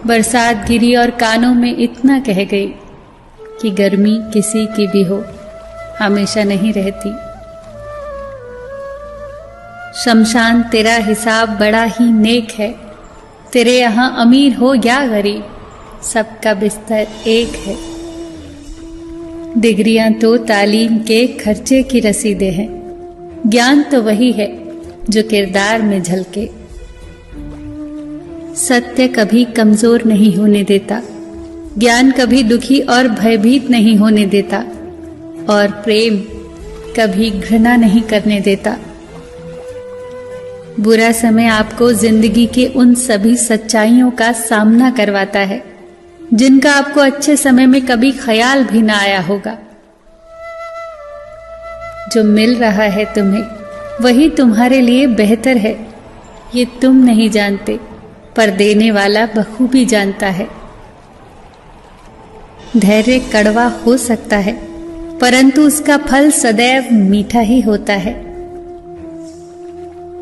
बरसात गिरी और कानों में इतना कह गई कि गर्मी किसी की भी हो, हमेशा नहीं रहती। शमशान तेरा हिसाब बड़ा ही नेक है, तेरे यहाँ अमीर हो या गरीब, सबका बिस्तर एक है। डिग्रियां तो तालीम के खर्चे की रसीदें हैं, ज्ञान तो वही है जो किरदार में झलके। सत्य कभी कमजोर नहीं होने देता, ज्ञान कभी दुखी और भयभीत नहीं होने देता, और प्रेम कभी घृणा नहीं करने देता। बुरा समय आपको जिंदगी के उन सभी सच्चाइयों का सामना करवाता है जिनका आपको अच्छे समय में कभी ख्याल भी ना आया होगा। जो मिल रहा है तुम्हें वही तुम्हारे लिए बेहतर है, ये तुम नहीं जानते, पर देने वाला बखूबी जानता है। धैर्य कड़वा हो सकता है, परंतु उसका फल सदैव मीठा ही होता है।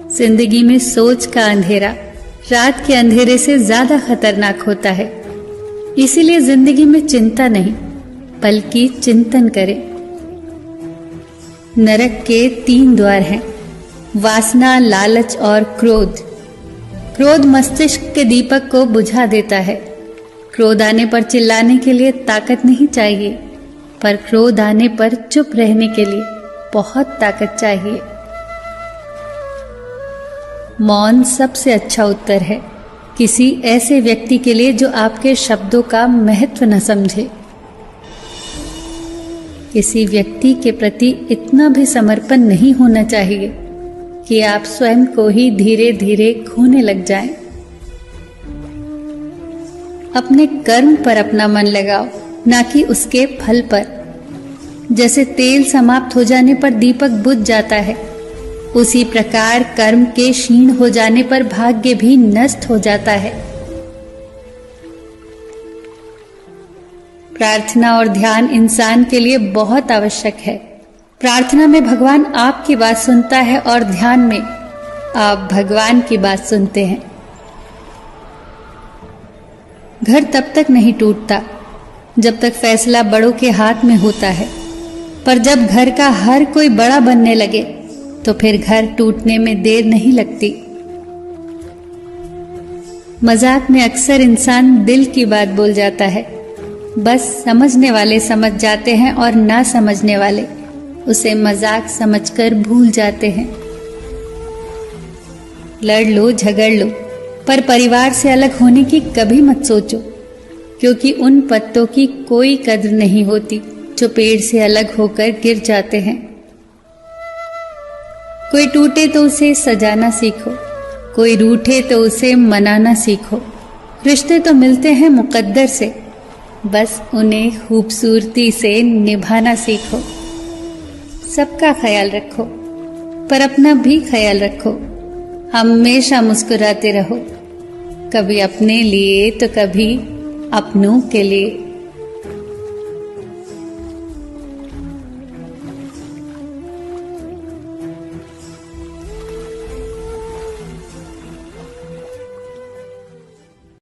जिंदगी में सोच का अंधेरा रात के अंधेरे से ज्यादा खतरनाक होता है, इसीलिए जिंदगी में चिंता नहीं बल्कि चिंतन करें। नरक के 3 द्वार हैं, वासना, लालच और क्रोध। क्रोध मस्तिष्क के दीपक को बुझा देता है। क्रोध आने पर चिल्लाने के लिए ताकत नहीं चाहिए, पर क्रोध आने पर चुप रहने के लिए बहुत ताकत चाहिए। मौन सबसे अच्छा उत्तर है किसी ऐसे व्यक्ति के लिए जो आपके शब्दों का महत्व न समझे। किसी व्यक्ति के प्रति इतना भी समर्पण नहीं होना चाहिए कि आप स्वयं को ही धीरे धीरे खोने लग जाएं। अपने कर्म पर अपना मन लगाओ, ना कि उसके फल पर। जैसे तेल समाप्त हो जाने पर दीपक बुझ जाता है, उसी प्रकार कर्म के क्षीण हो जाने पर भाग्य भी नष्ट हो जाता है। प्रार्थना और ध्यान इंसान के लिए बहुत आवश्यक है। प्रार्थना में भगवान आपकी बात सुनता है और ध्यान में आप भगवान की बात सुनते हैं। घर तब तक नहीं टूटता जब तक फैसला बड़ों के हाथ में होता है, पर जब घर का हर कोई बड़ा बनने लगे तो फिर घर टूटने में देर नहीं लगती। मजाक में अक्सर इंसान दिल की बात बोल जाता है, बस समझने वाले समझ जाते हैं और ना समझने वाले उसे मजाक समझकर भूल जाते हैं। लड़ लो, झगड़ लो, पर परिवार से अलग होने की कभी मत सोचो, क्योंकि उन पत्तों की कोई कद्र नहीं होती जो पेड़ से अलग होकर गिर जाते हैं। कोई टूटे तो उसे सजाना सीखो, कोई रूठे तो उसे मनाना सीखो। रिश्ते तो मिलते हैं मुकद्दर से, बस उन्हें खूबसूरती से निभाना सीखो। सबका ख्याल रखो, पर अपना भी ख्याल रखो। हमेशा मुस्कुराते रहो, कभी अपने लिए तो कभी अपनों के लिए।